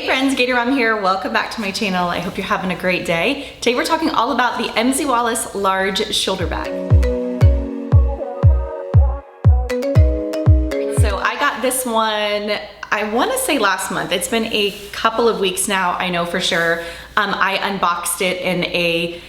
friends, GatorMom here. Welcome back to my channel. I hope you're having a great day. Today we're talking all about the WALLACE large shoulder bag. So I got this one, I want to say last month. It's been a couple of weeks now, I know for sure. I unboxed it in a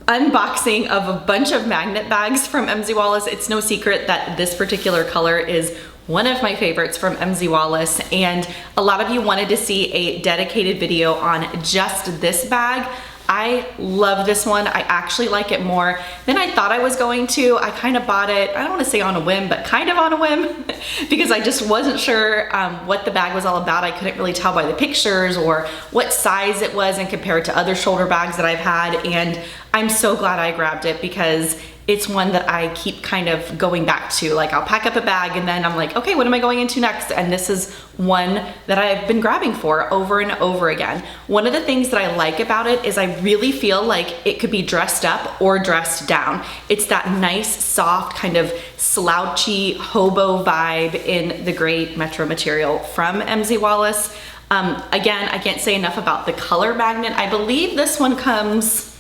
unboxing of a bunch of magnet bags from WALLACE. It's no secret that this particular color is one of my favorites from WALLACE, and a lot of you wanted to see a dedicated video on just this bag. I love this one. I actually like it more than I thought I was going to. I kind of bought it, I don't want to say on a whim, but kind of on a whim because I just wasn't sure what the bag was all about. I couldn't really tell by the pictures or what size it was and compare it to other shoulder bags that I've had, and I'm so glad I grabbed it because it's one that I keep kind of going back to. Like, I'll pack up a bag and then I'm like, okay, what am I going into next? And this is one that I've been grabbing for over and over again. One of the things that I like about it is I really feel like it could be dressed up or dressed down. It's that nice, soft, kind of slouchy hobo vibe in the gray Metro material from WALLACE. Again, I can't say enough about the color magnet. I believe this one comes,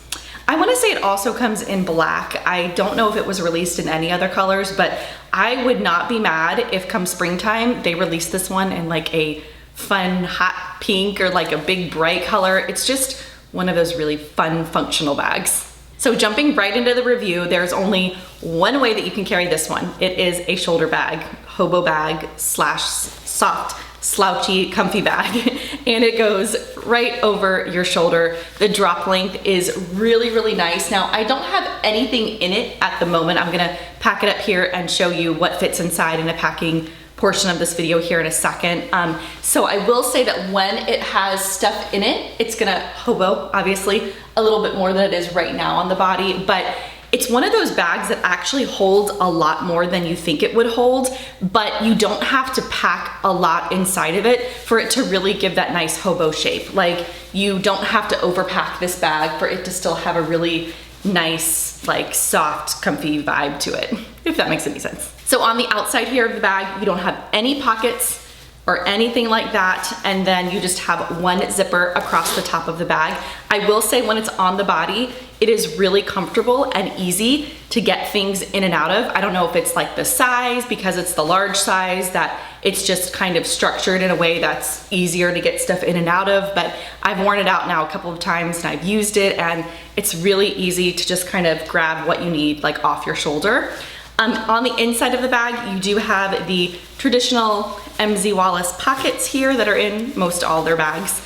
I want to say it also comes in black. I don't know if it was released in any other colors, but I would not be mad if come springtime they release this one in like a fun hot pink or like a big bright color. It's just one of those really fun functional bags. So jumping right into the review, there's only one way that you can carry this one. It is a shoulder bag, hobo bag slash soft slouchy comfy bag, and it goes right over your shoulder. The drop length is really, really nice. Now, I don't have anything in it at the moment. I'm gonna pack it up here and show you what fits inside in the packing portion of this video here in a second. So I will say that when it has stuff in it, it's gonna hobo, obviously, a little bit more than it is right now on the body, but it's one of those bags that actually holds a lot more than you think it would hold, but you don't have to pack a lot inside of it for it to really give that nice hobo shape. Like, you don't have to overpack this bag for it to still have a really nice, like soft, comfy vibe to it, if that makes any sense. So on the outside here of the bag, you don't have any pockets or anything like that, and then you just have one zipper across the top of the bag. I will say when it's on the body, it is really comfortable and easy to get things in and out of. I don't know if it's like the size, because it's the large size, that it's just kind of structured in a way that's easier to get stuff in and out of, but I've worn it out now a couple of times and I've used it, and it's really easy to just kind of grab what you need like off your shoulder. On the inside of the bag, you do have the traditional WALLACE pockets here that are in most all their bags.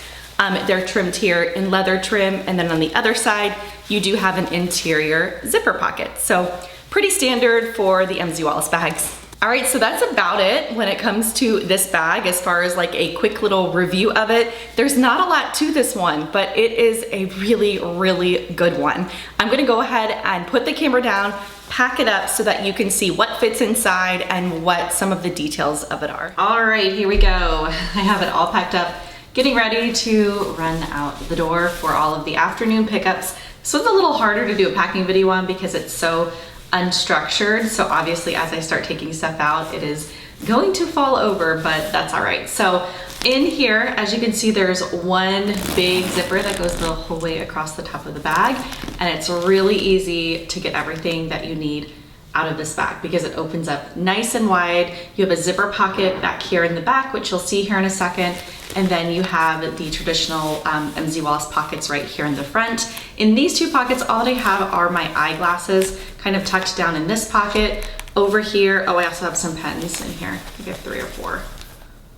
They're trimmed here in leather trim, and then on the other side, you do have an interior zipper pocket. So pretty standard for the WALLACE bags. All right, so that's about it when it comes to this bag as far as like a quick little review of it. There's not a lot to this one, but it is a really, really good one. I'm gonna go ahead and put the camera down, pack it up so that you can see what fits inside and what some of the details of it are. All right, here we go. I have it all packed up, getting ready to run out the door for all of the afternoon pickups. This one's a little harder to do a packing video on because it's so unstructured. So obviously as I start taking stuff out, it is going to fall over, but that's all right. So in here, as you can see, there's one big zipper that goes the whole way across the top of the bag, and it's really easy to get everything that you need out of this bag because it opens up nice and wide. You have a zipper pocket back here in the back, which you'll see here in a second, and then you have the traditional WALLACE pockets right here in the front. In these two pockets, all I have are my eyeglasses kind of tucked down in this pocket. Over here, oh, I also have some pens in here. I think I have 3 or 4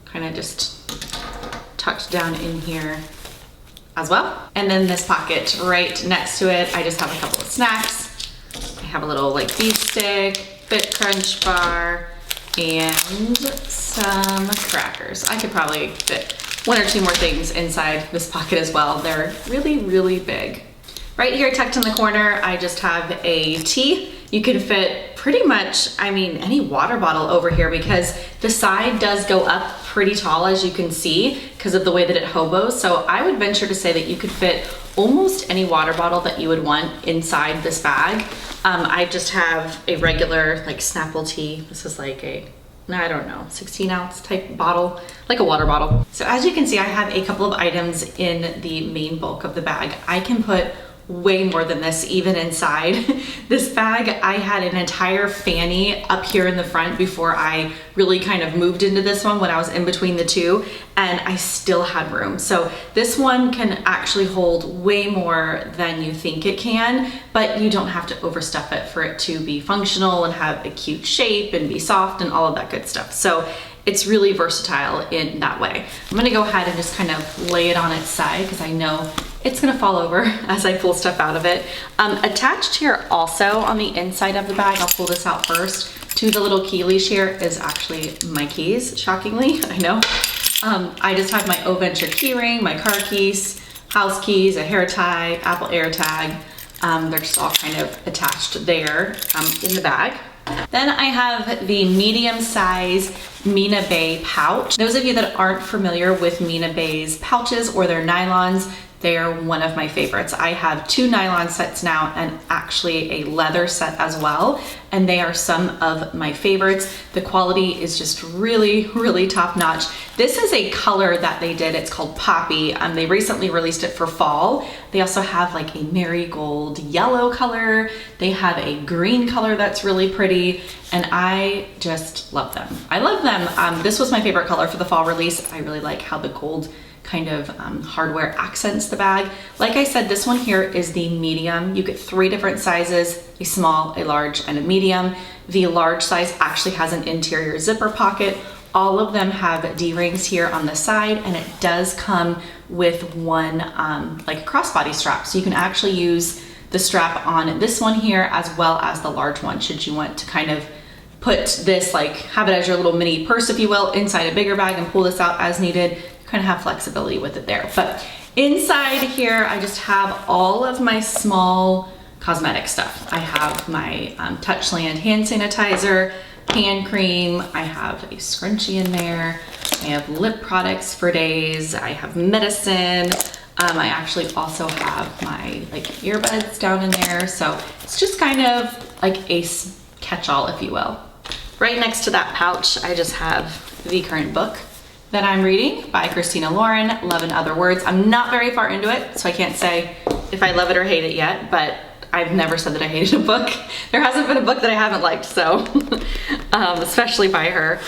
kind of just tucked down in here as well. And then this pocket right next to it, I just have a couple of snacks. I have a little like beef stick, Fit Crunch bar, and some crackers. I could probably fit 1 or 2 more things inside this pocket as well. They're really, really big. Right here tucked in the corner, I just have a tea. You can fit pretty much, I mean, any water bottle over here because the side does go up pretty tall, as you can see, because of the way that it hobos. So I would venture to say that you could fit almost any water bottle that you would want inside this bag. I just have a regular like Snapple tea. This is like a I don't know, 16-ounce type bottle, like a water bottle. So as you can see, I have a couple of items in the main bulk of the bag. I can put way more than this even inside. This bag, I had an entire fanny up here in the front before I really kind of moved into this one when I was in between the two, and I still had room. So this one can actually hold way more than you think it can, but you don't have to overstuff it for it to be functional and have a cute shape and be soft and all of that good stuff. So it's really versatile in that way. I'm gonna go ahead and just kind of lay it on its side because I know it's gonna fall over as I pull stuff out of it. Attached here also on the inside of the bag, I'll pull this out first, to the little key leash here is actually my keys, shockingly, I know. I just have my O Venture key ring, my car keys, house keys, a hair tie, Apple AirTag. They're just all kind of attached there in the bag. Then I have the medium size Mina Bay pouch. Those of you that aren't familiar with Mina Bay's pouches or their nylons, they are one of my favorites. I have 2 nylon sets now and actually a leather set as well, and they are some of my favorites. The quality is just really, really top notch. This is a color that they did, it's called Poppy. They recently released it for fall. They also have like a marigold yellow color. They have a green color that's really pretty, and I just love them. I love them. This was my favorite color for the fall release. I really like how the gold kind of hardware accents the bag. Like I said, this one here is the medium. You get 3 different sizes, a small, a large, and a medium. The large size actually has an interior zipper pocket. All of them have D-rings here on the side, and it does come with one like crossbody strap. So you can actually use the strap on this one here as well as the large one should you want to kind of put this, like have it as your little mini purse, if you will, inside a bigger bag and pull this out as needed. Kind of have flexibility with it there. But inside here, I just have all of my small cosmetic stuff. I have my Touchland hand sanitizer, hand cream, I have a scrunchie in there, I have lip products for days, I have medicine, I actually also have my like earbuds down in there. So it's just kind of like a catch-all, if you will. Right next to that pouch, I just have the current book that I'm reading by Christina Lauren, Love in Other Words. I'm not very far into it, so I can't say if I love it or hate it yet, but I've never said that I hated a book. There hasn't been a book that I haven't liked, so, especially by her.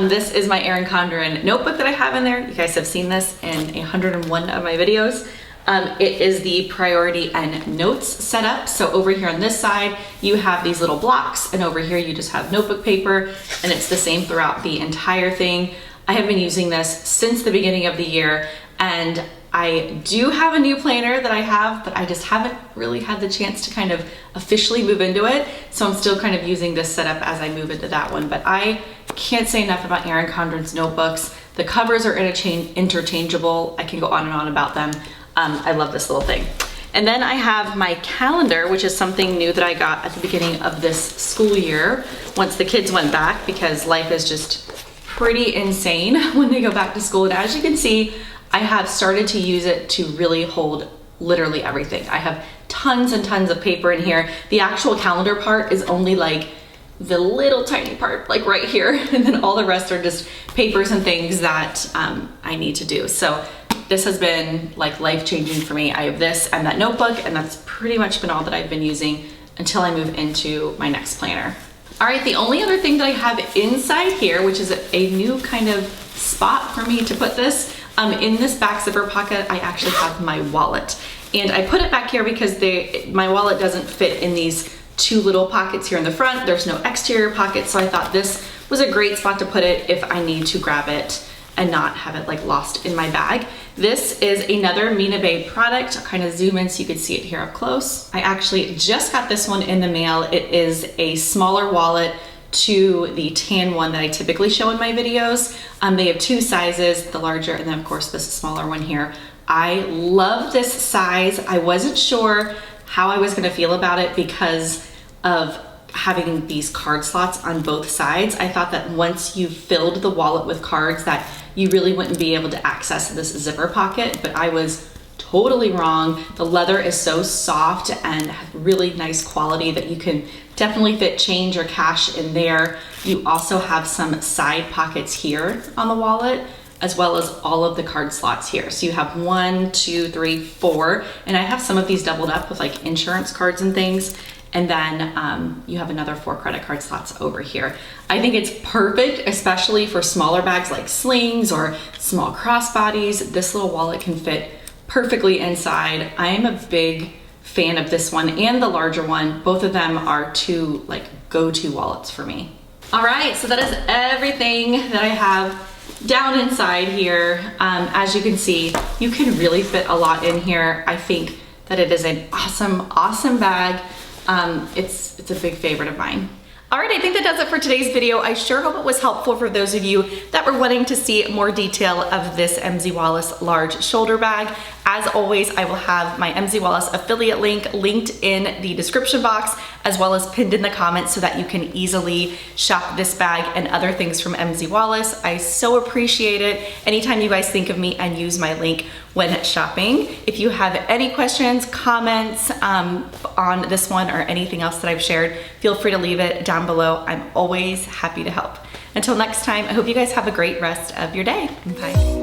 This is my Erin Condren notebook that I have in there. You guys have seen this in 101 of my videos. It is the priority and notes setup. So over here on this side, you have these little blocks, and over here you just have notebook paper, and it's the same throughout the entire thing. I have been using this since the beginning of the year, and I do have a new planner that I have, but I just haven't really had the chance to kind of officially move into it. So I'm still kind of using this setup as I move into that one. But I can't say enough about Erin Condren's notebooks. The covers are interchangeable. I can go on and on about them. I love this little thing. And then I have my calendar, which is something new that I got at the beginning of this school year, once the kids went back, because life is just pretty insane when they go back to school. And as you can see, I have started to use it to really hold literally everything. I have tons and tons of paper in here. The actual calendar part is only like the little tiny part, like right here, and then all the rest are just papers and things that I need to do. So this has been like life-changing for me. I have this and that notebook, and that's pretty much been all that I've been using until I move into my next planner. All right, the only other thing that I have inside here, which is a new kind of spot for me to put this, in this back zipper pocket, I actually have my wallet. And I put it back here because my wallet doesn't fit in these 2 little pockets here in the front. There's no exterior pocket, so I thought this was a great spot to put it if I need to grab it and not have it like lost in my bag. This is another Mina Bay product. I'll kind of zoom in so you can see it here up close. I actually just got this one in the mail. It is a smaller wallet to the tan one that I typically show in my videos. They have 2 sizes, the larger and then of course this smaller one here. I love this size. I wasn't sure how I was gonna feel about it because of having these card slots on both sides. I thought that once you filled the wallet with cards that you really wouldn't be able to access this zipper pocket, but I was totally wrong. The leather is so soft and really nice quality that you can definitely fit change or cash in there. You also have some side pockets here on the wallet, as well as all of the card slots here. So you have 1, 2, 3, 4, and I have some of these doubled up with like insurance cards and things. And then you have another 4 credit card slots over here. I think it's perfect, especially for smaller bags like slings or small crossbodies. This little wallet can fit perfectly inside. I am a big fan of this one and the larger one. Both of them are two like go-to wallets for me. All right, so that is everything that I have down inside here. As you can see, you can really fit a lot in here. I think that it is an awesome bag. It's a big favorite of mine. All right, I think that does it for today's video. I sure hope it was helpful for those of you that were wanting to see more detail of this MZ Wallace large shoulder bag. As always, I will have my MZ Wallace affiliate link linked in the description box, as well as pinned in the comments so that you can easily shop this bag and other things from MZ Wallace. I so appreciate it anytime you guys think of me and use my link when shopping. If you have any questions, comments on this one or anything else that I've shared, feel free to leave it down below. I'm always happy to help. Until next time, I hope you guys have a great rest of your day. Bye.